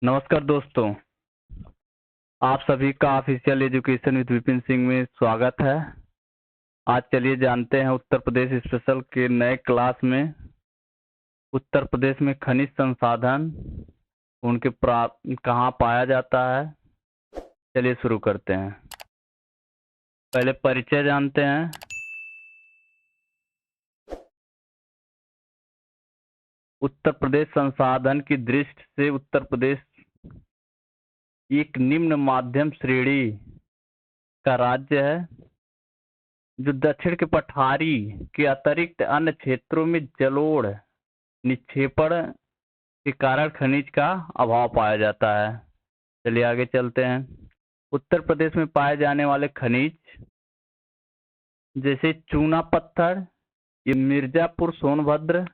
नमस्कार दोस्तों, आप सभी का official education with Vipin Singh में स्वागत है। आज चलिए जानते हैं उत्तर प्रदेश स्पेशल के नए क्लास में उत्तर प्रदेश में खनिज संसाधन उनके कहाँ पाया जाता है। चलिए शुरू करते हैं। पहले परिचय जानते हैं। उत्तर प्रदेश संसाधन की दृष्टि से उत्तर प्रदेश एक निम्न माध्यम श्रेणी का राज्य है जो दक्षिण के पठारी के अतिरिक्त अन्य क्षेत्रों में जलोढ़ निक्षेपण के कारण खनिज का अभाव पाया जाता है। चलिए आगे चलते हैं। उत्तर प्रदेश में पाए जाने वाले खनिज जैसे चूना पत्थर, ये मिर्जापुर सोनभद्र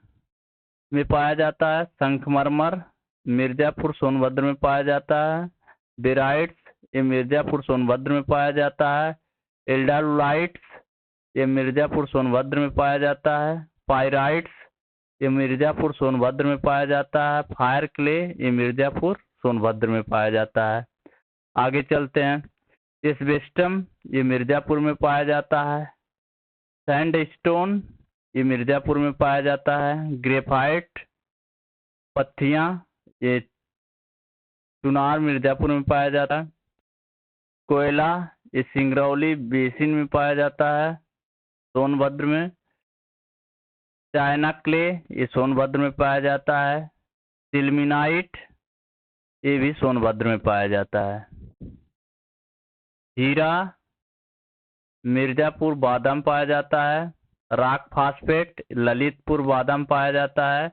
में पाया जाता है। संखमरमर मिर्जापुर सोनभद्र में पाया जाता है। डेराइट्स ये मिर्जापुर सोनभद्र में पाया जाता है। एल्डालुलाइट्स ये मिर्जापुर सोनभद्र में पाया जाता है। पायराइट्स ये मिर्जापुर सोनभद्र में पाया जाता है। फायर क्ले ये मिर्जापुर सोनभद्र में पाया जाता है। आगे चलते हैं। एस्बेस्टम ये मिर्जापुर में पाया जाता है। सैंडस्टोन ये मिर्जापुर में पाया जाता है। ग्रेफाइट पत्थियां ये चुनार मिर्जापुर में पाया जाता है। कोयला ये सिंगरौली बेसिन में पाया जाता है सोनभद्र में। चाइना क्ले ये सोनभद्र में पाया जाता है। सिल्मिनाइट ये भी सोनभद्र में पाया जाता है। हीरा मिर्जापुर बादाम पाया जाता है। रॉक फास्फेट ललितपुर बादाम पाया जाता है।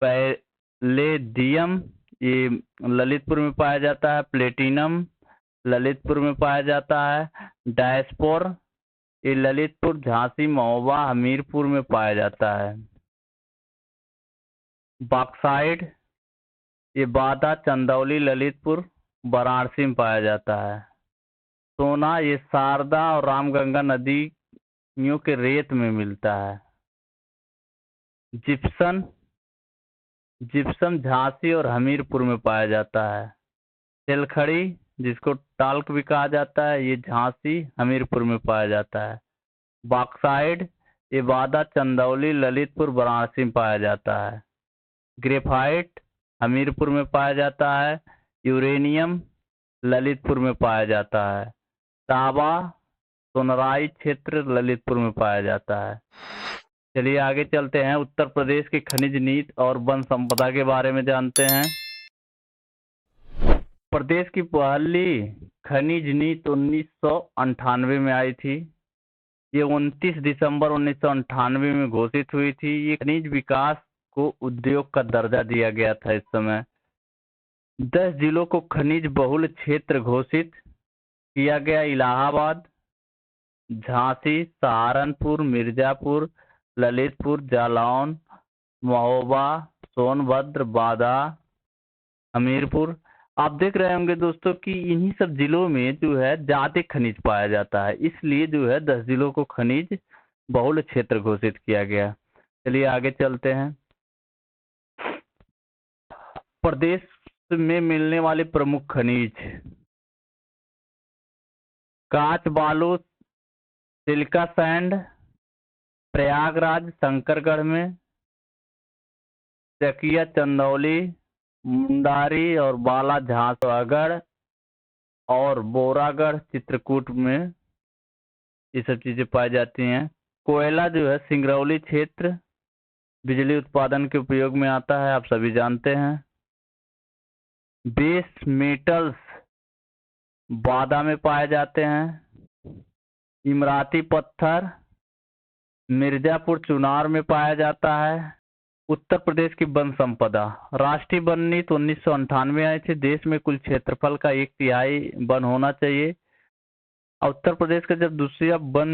पैलेडियम ये ललितपुर में पाया जाता है। प्लेटिनम ललितपुर में पाया जाता है। डायस्पोर ये ललितपुर झांसी महोबा हमीरपुर में पाया जाता है। बॉक्साइड ये बादा चंदौली ललितपुर वाराणसी में पाया जाता है। सोना ये शारदा और रामगंगा नदियों के रेत में मिलता है। जिप्सम झांसी और हमीरपुर में पाया जाता है। तेलखड़ी जिसको टाल्क भी कहा जाता है ये झांसी हमीरपुर में पाया जाता है। बॉक्साइड ये बादा चंदौली ललितपुर वाराणसी में पाया जाता है। ग्रेफाइट हमीरपुर में पाया जाता है। यूरेनियम ललितपुर में पाया जाता है। तांबा सोनराई क्षेत्र ललितपुर में पाया जाता है। चलिए आगे चलते हैं। उत्तर प्रदेश की खनिज नीति और वन संपदा के बारे में जानते हैं। प्रदेश की पहली खनिज नीति 1998 में आई थी। ये 29 दिसंबर 1998 में घोषित हुई थी। ये खनिज विकास को उद्योग का दर्जा दिया गया था। इस समय 10 जिलों को खनिज बहुल क्षेत्र घोषित किया गया। इलाहाबाद, झांसी, सहारनपुर, मिर्जापुर, ललितपुर, जालौन, महोबा, सोनभद्र, बादा, हमीरपुर। आप देख रहे होंगे दोस्तों कि इन्हीं सब जिलों में जो है ज्यादा खनिज पाया जाता है, इसलिए जो है 10 जिलों को खनिज बहुल क्षेत्र घोषित किया गया। चलिए आगे चलते हैं। प्रदेश में मिलने वाले प्रमुख खनिज काच बालू, सिलिका सैंड प्रयागराज शंकरगढ़ में, चकिया चंदौली, मुंडारी और बाला झांसवागढ़ और बोरागढ़ चित्रकूट में ये सब चीजें पाई जाती हैं। कोयला जो है सिंगरौली क्षेत्र बिजली उत्पादन के उपयोग में आता है, आप सभी जानते हैं। बेस मेटल्स बादा में पाए जाते हैं। इमराती पत्थर मिर्जापुर चुनार में पाया जाता है। उत्तर प्रदेश की वन संपदा राष्ट्रीय वन नीति 1998 आई थी। देश में कुल क्षेत्रफल का 1/3 वन होना चाहिए। उत्तर प्रदेश का जब दूसरा वन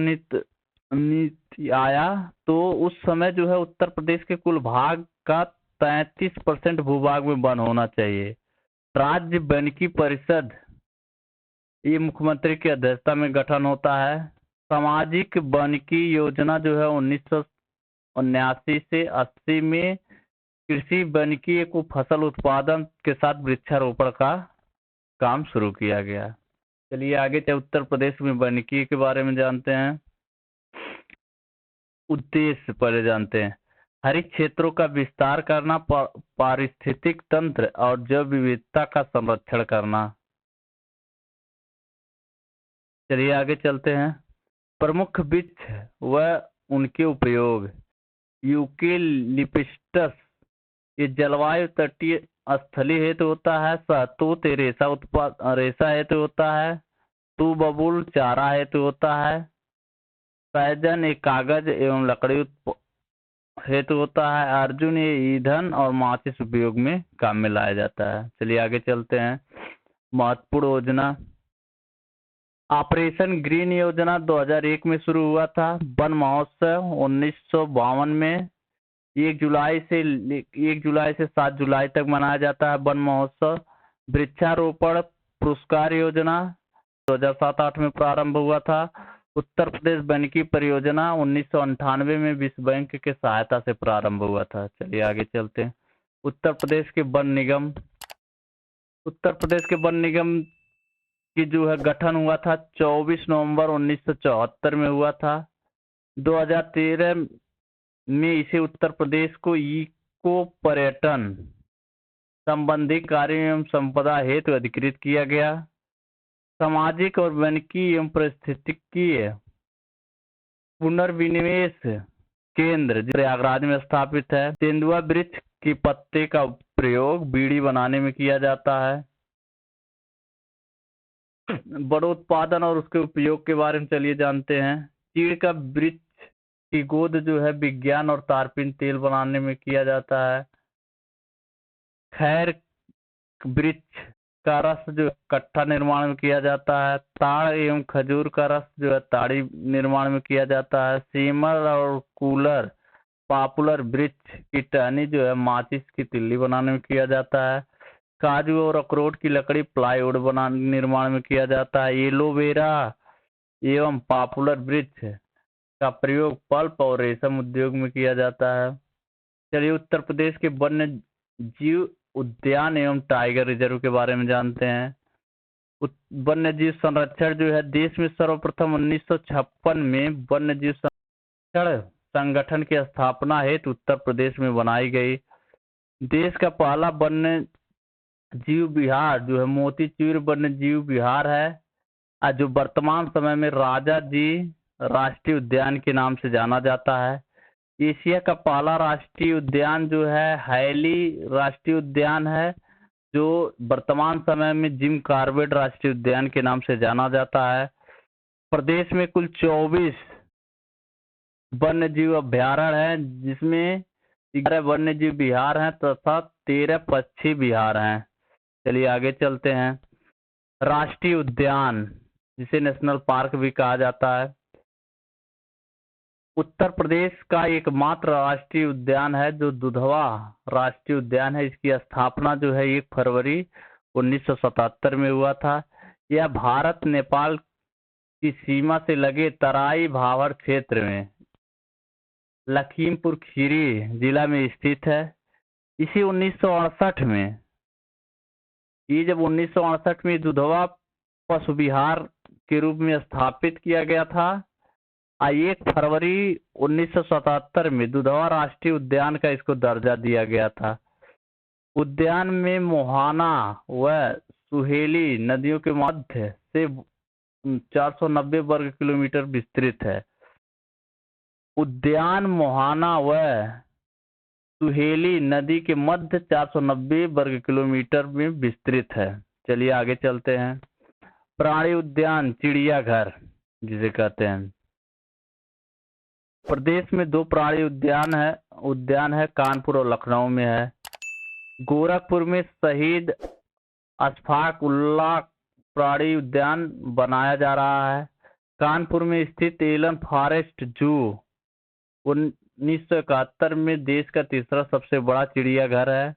नीति आया तो उस समय जो है उत्तर प्रदेश के कुल भाग का 33% भूभाग में वन होना चाहिए। राज्य वनिकी परिषद ये मुख्यमंत्री की अध्यक्षता में गठन होता है। सामाजिक वनिकी योजना जो है 1979 से 80 में कृषि वानिकी को फसल उत्पादन के साथ वृक्षारोपण का काम शुरू किया गया। चलिए आगे चल उत्तर प्रदेश में वानिकी के बारे में जानते हैं। उद्देश्य पहले जानते हैं। हरित क्षेत्रों का विस्तार करना, पारिस्थितिक तंत्र और जैव विविधता का संरक्षण करना। चलिए आगे चलते हैं। प्रमुख वृक्ष व उनके उपयोग। यूकेलिप्टस ये जलवायु तटीय स्थलीय हेतु होता है। शहतूत रेशा हेतु होता है। तू बबूल चारा हेतु होता है। सहजन एक कागज एवं लकड़ी हेतु होता है। अर्जुन ये ईंधन और माचिस उपयोग में काम में लाया जाता है। चलिए आगे चलते हैं। महत्वपूर्ण योजना। ऑपरेशन ग्रीन योजना 2001 में शुरू हुआ था। वन महोत्सव 1952 में 1 जुलाई से 7 जुलाई तक मनाया जाता है वन महोत्सव। वृक्षारोपण पुरस्कार योजना 2007-8 में प्रारंभ हुआ था। उत्तर प्रदेश वानिकी परियोजना 1998 में विश्व बैंक के सहायता से प्रारंभ हुआ था। चलिए आगे चलते हैं। उत्तर प्रदेश के वन निगम। उत्तर प्रदेश के वन निगम की जो है गठन हुआ था 24 नवंबर 1974 में हुआ था। 2013 में इसे उत्तर प्रदेश को इको पर्यटन संबंधी कार्य एवं संपदा हेतु अधिकृत किया गया। सामाजिक और वानिकी एवं पारिस्थितिकीय पुनर्विनिवेश केंद्र प्रयागराज में स्थापित है। तेंदुआ वृक्ष के पत्ते का प्रयोग बीड़ी बनाने में किया जाता है। बड़ो उत्पादन और उसके उपयोग के बारे में चलिए जानते हैं। चीड़ का वृक्ष की गोद जो है विज्ञान और तारपीन तेल बनाने में किया जाता है। खैर वृक्ष का रस जो कट्ठा निर्माण में किया जाता है। ताड़ एवं खजूर का रस जो है ताड़ी निर्माण में किया जाता है। सीमर और कूलर पॉपुलर वृक्ष की टहनी जो है माचिस की तिल्ली बनाने में किया जाता है। काजू और अखरोट की लकड़ी प्लाईवुड निर्माण में किया जाता है। एलोवेरा एवं पॉपुलर वृक्ष का प्रयोग पल्प और रेशम उद्योग में किया जाता है। चलिए उत्तर प्रदेश के वन्य जीव उद्यान एवं टाइगर रिजर्व के बारे में जानते हैं। वन्य जीव संरक्षण जो है देश में सर्वप्रथम 1956 में वन्य जीव संरक्षण संगठन की स्थापना हेतु उत्तर प्रदेश में बनाई गई। देश का पहला वन्य जीव विहार जो है मोतीचूर वन्य जीव विहार है, जो वर्तमान समय में राजा जी राष्ट्रीय उद्यान के नाम से जाना जाता है। एशिया का पहला राष्ट्रीय उद्यान जो है हैली राष्ट्रीय उद्यान है, जो वर्तमान समय में जिम कॉर्बेट राष्ट्रीय उद्यान के नाम से जाना जाता है। प्रदेश में कुल 24 वन्य जीव अभ्यारण्य हैं, जिसमें 11 वन्य जीव विहार हैं तथा 13 पक्षी विहार हैं। चलिए आगे चलते हैं। राष्ट्रीय उद्यान जिसे नेशनल पार्क भी कहा जाता है। उत्तर प्रदेश का एकमात्र राष्ट्रीय उद्यान है जो दुधवा राष्ट्रीय उद्यान है। इसकी स्थापना जो है 1 फरवरी 1977 में हुआ था। यह भारत नेपाल की सीमा से लगे तराई भावर क्षेत्र में लखीमपुर खीरी जिला में स्थित है। इसे 1968 में जब 1968 में दुधवा पशु विहार के रूप में स्थापित किया गया था। 1 फरवरी 1977 में दुधवा राष्ट्रीय उद्यान का इसको दर्जा दिया गया था। उद्यान में मोहाना व सुहेली नदियों के मध्य से 490 वर्ग किलोमीटर विस्तृत है। उद्यान मोहाना व सुहेली नदी के मध्य 490 वर्ग किलोमीटर में विस्तृत है। चलिए आगे चलते हैं। प्राणी उद्यान चिड़ियाघर जिसे कहते हैं। प्रदेश में 2 प्राणी उद्यान है कानपुर और लखनऊ में है। गोरखपुर में शहीद अशफाक उल्लाह प्राणी उद्यान बनाया जा रहा है। कानपुर में स्थित एलन फॉरेस्ट जू 1971 में देश का तीसरा सबसे बड़ा चिड़ियाघर है।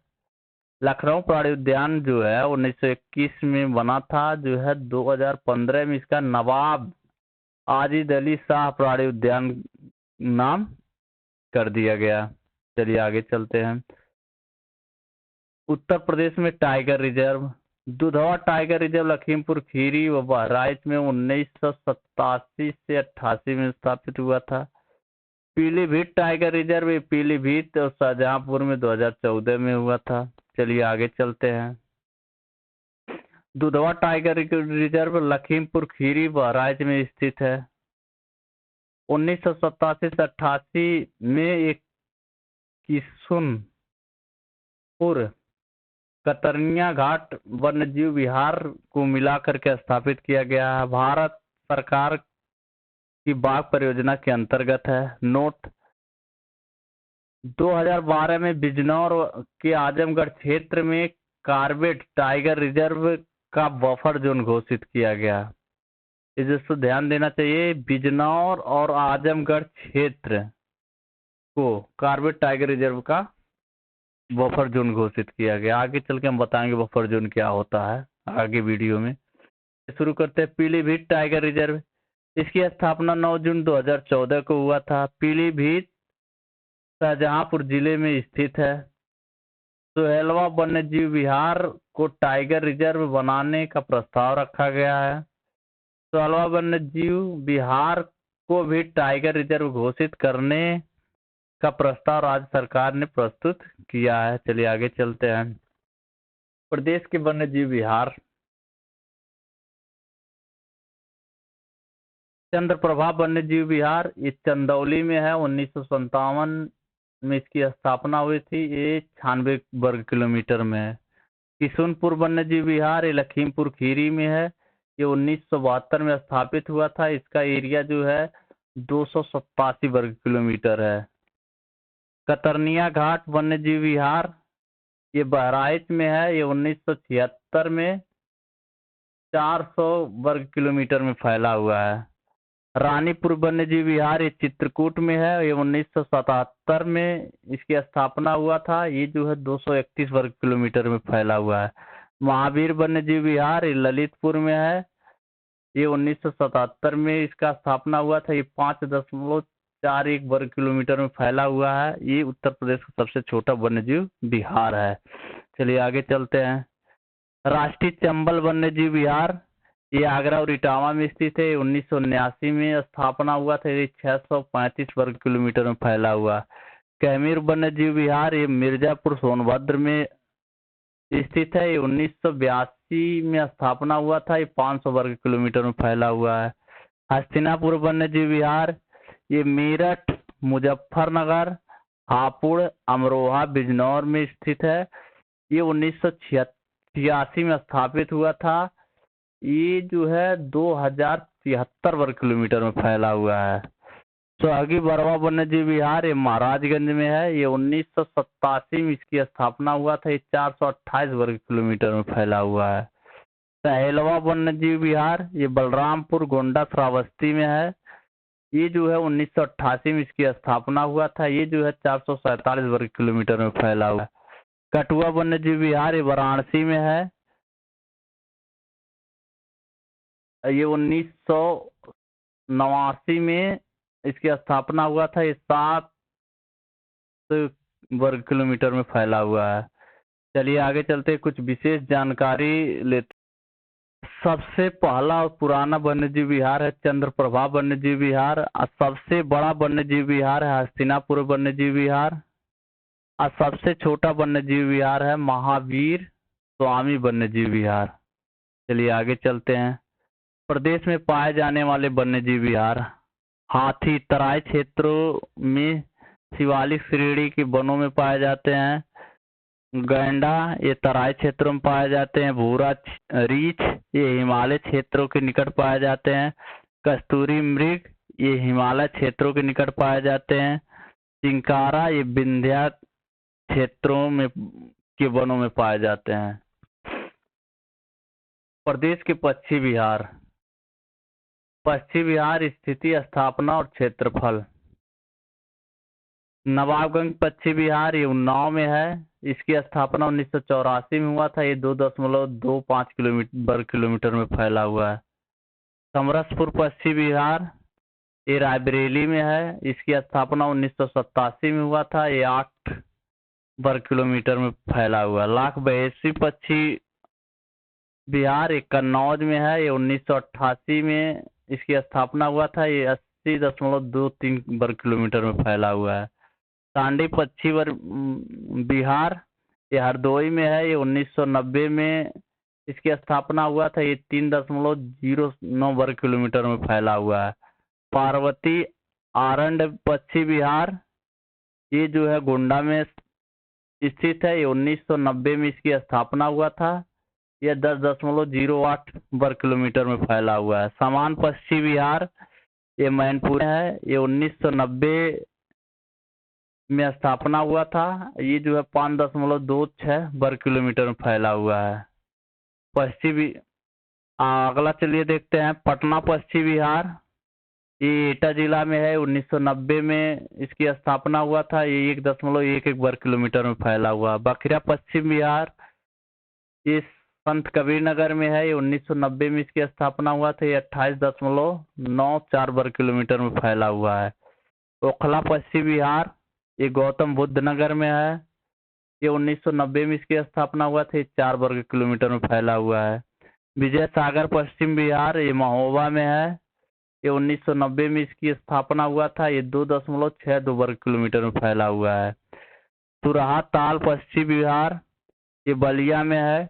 लखनऊ प्राणी उद्यान जो है 1921 में बना था, जो है 2015 में इसका नवाब आजिद अली शाह प्राणी उद्यान नाम कर दिया गया। चलिए आगे चलते हैं। उत्तर प्रदेश में tiger reserve, Dudhwa tiger reserve Lakhimpur Kheri व बहराइच में 1987 से 88 में स्थापित हुआ था। पीलीभीत टाइगर रिजर्व ये पीलीभीत और शाहजहांपुर में 2014 में हुआ था। चलिए आगे चलते हैं। दुधवा टाइगर रिजर्व लखीमपुर खीरी बहराइच में स्थित है। 1987 से 88 में एक किशुनपुर कतरनिया घाट वन्यजीव विहार को मिलाकर के स्थापित किया गया है। भारत सरकार की बाघ परियोजना के अंतर्गत है। नोट 2012 में बिजनौर के आजमगढ़ क्षेत्र में कॉर्बेट टाइगर रिजर्व का बफर जोन घोषित किया गया। इस पर ध्यान देना चाहिए, बिजनौर और आजमगढ़ क्षेत्र को कॉर्बेट टाइगर रिजर्व का बफर जोन घोषित किया गया। आगे चल के हम बताएंगे बफर जोन क्या होता है आगे वीडियो में। शुरू करते हैं। पीलीभीत टाइगर रिजर्व, इसकी स्थापना 9 जून 2014 को हुआ था। पीलीभीत शाहजहांपुर जिले में स्थित है। सोहेलवा वन्यजीव विहार को टाइगर रिजर्व बनाने का प्रस्ताव रखा गया है। सोहेलवा वन्यजीव विहार को भी टाइगर रिजर्व घोषित करने का प्रस्ताव राज्य सरकार ने प्रस्तुत किया है। चलिए आगे चलते हैं। प्रदेश के वन्यजीव विहार, चंद्रप्रभा वन्यजीव विहार ये चंदौली में है। 1957 में इसकी स्थापना हुई थी। ये 96 वर्ग किलोमीटर में है। किशुनपुर वन्यजीव विहार ये लखीमपुर खीरी में है। ये 1972 में स्थापित हुआ था। इसका एरिया जो है 287 वर्ग किलोमीटर है। कतरनिया घाट वन्यजीव विहार ये बहराइच में है। ये 1976 में 400 वर्ग किलोमीटर में फैला हुआ है। रानीपुर वन्यजीव विहार ये चित्रकूट में है। ये 1977 में इसकी स्थापना हुआ था। ये जो है 231 वर्ग किलोमीटर में फैला हुआ है। महावीर वन्यजीव विहार ये ललितपुर में है। ये 1977 में इसका स्थापना हुआ था। ये 5.41 वर्ग किलोमीटर में फैला हुआ है। ये उत्तर प्रदेश का सबसे छोटा वन्यजीव विहार है। चलिए आगे चलते हैं। राष्ट्रीय चंबल वन्यजीव विहार ये आगरा और इटावा में स्थित है। 1979 में स्थापना हुआ था। ये 635 वर्ग किलोमीटर में फैला हुआ। कैमूर वन्यजीव विहार ये मिर्जापुर सोनभद्र में स्थित है। ये 1982 में स्थापना हुआ था। ये 500 वर्ग किलोमीटर में फैला हुआ है। हस्तिनापुर वन्यजीव विहार ये मेरठ, मुजफ्फरनगर, हापुड़, अमरोहा, बिजनौर में स्थित है। ये 1986 में स्थापित हुआ था। ये जो है 2073 वर्ग किलोमीटर में फैला हुआ है। सोहागी बरवा वन्यजीव विहार ये महाराजगंज में है। ये 1987 में इसकी स्थापना हुआ था। ये 428 वर्ग किलोमीटर में फैला हुआ है। सहेलवा वन्यजीव विहार ये बलरामपुर, गोंडा, श्रावस्ती में है। ये जो है 1988 में इसकी स्थापना हुआ था। ये जो है 447 वर्ग किलोमीटर में फैला हुआ है। कठुआ वन्यजीव विहार ये वाराणसी में है। ये 1989 में इसकी स्थापना हुआ था। ये 7 वर्ग किलोमीटर में फैला हुआ है। चलिए आगे चलते कुछ विशेष जानकारी लेते। सबसे पहला और पुराना वन्यजीव विहार है चंद्रप्रभा वन्यजीव विहार। और सबसे बड़ा वन्यजीव विहार है हस्तिनापुर वन्यजीव विहार। और सबसे छोटा वन्यजीव विहार है महावीर स्वामी वन्यजीव विहार। चलिए आगे चलते हैं। प्रदेश में पाए जाने वाले वन्यजीव विहार, हाथी तराई क्षेत्रों में शिवालिक श्रेणी के वनों में पाए जाते हैं। गैंडा ये तराई क्षेत्रों में पाए जाते हैं। भूरा रीछ ये हिमालय क्षेत्रों के निकट पाए जाते हैं। कस्तूरी मृग ये हिमालय क्षेत्रों के निकट पाए जाते हैं। चिंकारा ये विंध्या क्षेत्रों में के वनों में पाए जाते हैं। प्रदेश के पक्षी विहार, पश्चिम विहार स्थिति, स्थापना और क्षेत्रफल। नवाबगंज पश्चिम विहार ये उन्नाव में है। इसकी स्थापना 1984 में हुआ था। ये 2.25 वर्ग किलोमीटर में फैला हुआ है। समरसपुर पश्चिम विहार ये रायबरेली में है। इसकी स्थापना 1987 में हुआ था। ये 8 वर्ग किलोमीटर में फैला हुआ है। लाख बयासी पक्षी विहार एक कन्नौज में है, ये 1988 में इसकी स्थापना हुआ था। ये 80.23 वर्ग किलोमीटर में फैला हुआ है। सांडी पक्षी विहार ये हरदोई में है, ये 1990 में इसकी स्थापना हुआ था। ये 3.09 वर्ग किलोमीटर में फैला हुआ है। पार्वती आरंड पक्षी विहार ये जो है गोंडा में स्थित है, ये 1990 में इसकी स्थापना हुआ था। यह 10.08 वर्ग किलोमीटर में फैला हुआ है। समान पक्षी विहार ये मैनपुर है, ये 1990 में स्थापना हुआ था। ये जो है 5.26 वर्ग किलोमीटर में फैला हुआ है। पश्चिमी अगला चलिए देखते हैं पटना पश्चिमी विहार, ये एटा जिला में है। 1990 में इसकी स्थापना हुआ था। ये 1.11 वर्ग किलोमीटर में फैला हुआ। बखिरा पश्चिम विहार ये संत कबीर नगर में है। ये 1990 में इसकी स्थापना हुआ था। ये 28.94 वर्ग किलोमीटर में फैला हुआ है। ओखला पश्चिम विहार ये गौतम बुद्ध नगर में है। ये 1990 में इसकी स्थापना हुआ था। ये 4 वर्ग किलोमीटर में फैला हुआ है। विजय सागर पश्चिम विहार ये महोबा में है। ये 1990 में इसकी स्थापना हुआ था। ये 2.62 वर्ग किलोमीटर में फैला हुआ है। तुरहा ताल पश्चिम विहार ये बलिया में है।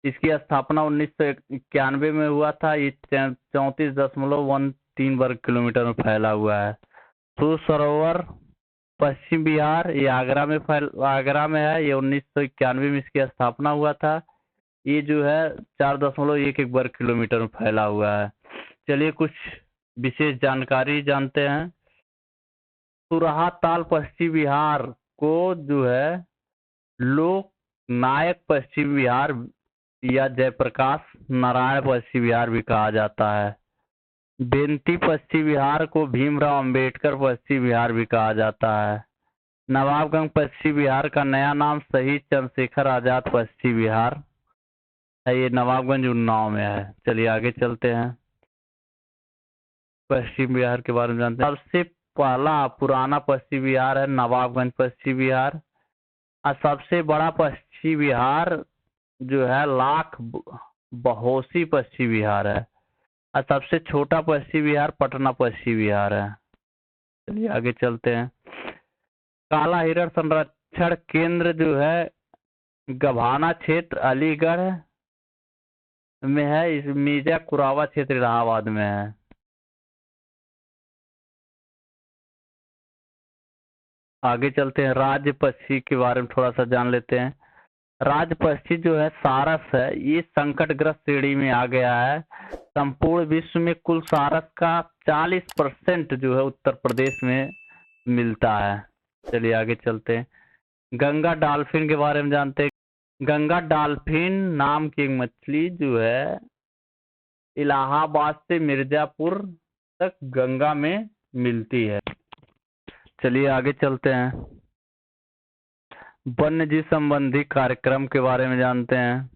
इसकी स्थापना 1991 में हुआ था। ये 34.13 वर्ग किलोमीटर में फैला हुआ है। सूर सरोवर पश्चिम बिहार ये आगरा में है। ये 1991 में इसकी स्थापना हुआ था। ये जो है 4.11 वर्ग किलोमीटर में फैला हुआ है। चलिए कुछ विशेष जानकारी जानते हैं। तुरहा ताल पश्चिम बिहार को जो है लोक नायक पश्चिम बिहार या जयप्रकाश नारायण पश्चिम बिहार भी कहा जाता है। बेंती पश्चिम बिहार को भीमराव अंबेडकर पश्चिम बिहार भी कहा जाता है। नवाबगंज पश्चिम बिहार का नया नाम शहीद चंद्रशेखर आजाद पश्चिम बिहार है। ये नवाबगंज उन्नाव में है। चलिए आगे चलते हैं, पश्चिम बिहार के बारे में जानते हैं। सबसे पहला पुराना पश्चिम बिहार है नवाबगंज पश्चिम बिहार। और सबसे बड़ा पश्चिम बिहार जो है लाख बहोसी पश्चिम बिहार है। और सबसे छोटा पश्चिम बिहार पटना पश्चिम बिहार है। चलिए आगे चलते हैं। काला हिरण संरक्षण केंद्र जो है गभाना क्षेत्र अलीगढ़ में है। इस मीजा कुरावा क्षेत्र इलाहाबाद में है। आगे चलते हैं, राज्य पक्षी के बारे में थोड़ा सा जान लेते हैं। राज्य पक्षी जो है सारस है, ये संकटग्रस्त श्रेणी में आ गया है। संपूर्ण विश्व में कुल सारस का 40% जो है उत्तर प्रदेश में मिलता है। चलिए आगे चलते हैं, गंगा डॉल्फिन के बारे में जानते हैं। गंगा डॉल्फिन नाम की एक मछली जो है इलाहाबाद से मिर्जापुर तक गंगा में मिलती है। चलिए आगे चलते हैं, वन्य जीव संबंधी कार्यक्रम के बारे में जानते हैं।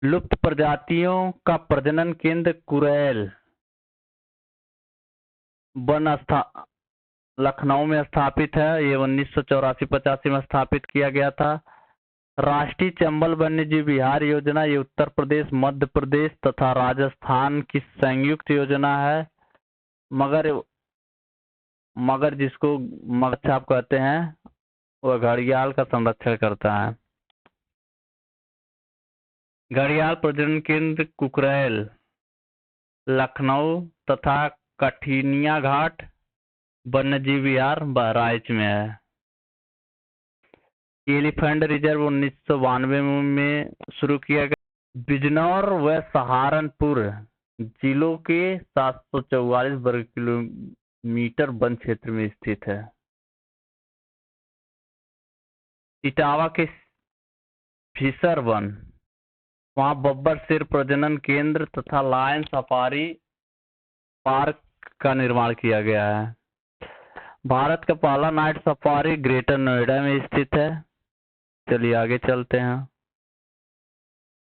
लुप्त प्रजातियों का प्रजनन केंद्र कुरैल वन लखनऊ में स्थापित है। ये 1984-85 में स्थापित किया गया था। राष्ट्रीय चंबल वन्यजीव विहार योजना ये उत्तर प्रदेश, मध्य प्रदेश तथा राजस्थान की संयुक्त योजना है। मगर जिसको मगरछाप कहते हैं वह घड़ियाल का संरक्षण करता है। घड़ियाल प्रजनन केंद्र कुकरैल लखनऊ तथा कठिनिया घाट वन्यजीव विहार बहराइच में है। एलिफेंट रिजर्व 1992 में शुरू किया गया। बिजनौर व सहारनपुर जिलों के 744 वर्ग किलोमीटर वन क्षेत्र में स्थित है। इटावा के फिशर वन, वहां बब्बर शेर प्रजनन केंद्र तथा लायन सफारी पार्क का निर्माण किया गया है। भारत का पहला नाइट सफारी ग्रेटर नोएडा में स्थित है। चलिए आगे चलते हैं,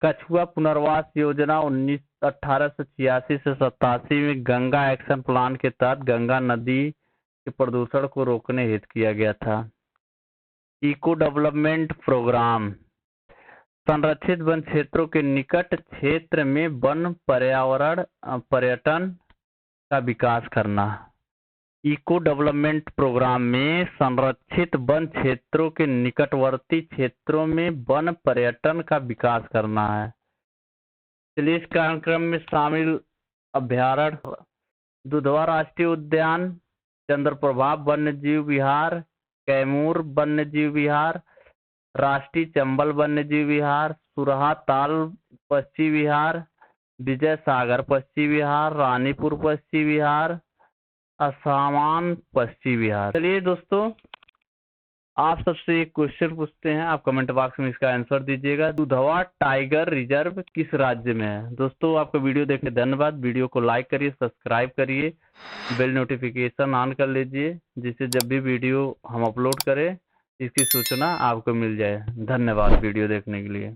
कछुआ पुनर्वास योजना 1886 से 87 में गंगा एक्शन प्लान के तहत गंगा नदी के प्रदूषण को रोकने हेतु किया गया था। इको डेवलपमेंट प्रोग्राम, संरक्षित वन क्षेत्रों के निकट क्षेत्र में वन पर्यटन का विकास करना। इको डेवलपमेंट प्रोग्राम में संरक्षित वन क्षेत्रों के निकटवर्ती क्षेत्रों में वन पर्यटन का विकास करना है। चलिए इस कार्यक्रम में शामिल अभ्यारण्य: दुधवा राष्ट्रीय उद्यान, चंद्रप्रभा वन्यजीव विहार, कैमूर वन्यजीव विहार, राष्ट्रीय चंबल वन्यजीव विहार, सुरहा ताल पक्षी विहार, विजय सागर पक्षी विहार, रानीपुर पक्षी विहार, असामान पक्षी विहार। चलिए दोस्तों, आप सबसे एक क्वेश्चन पूछते हैं, आप कमेंट बॉक्स में इसका आंसर दीजिएगा। दुधवा टाइगर रिजर्व किस राज्य में है? दोस्तों आपका वीडियो देखने धन्यवाद। वीडियो को लाइक करिए, सब्सक्राइब करिए, बेल नोटिफिकेशन ऑन कर लीजिए, जिससे जब भी वीडियो हम अपलोड करें इसकी सूचना आपको मिल जाए। धन्यवाद वीडियो देखने के लिए।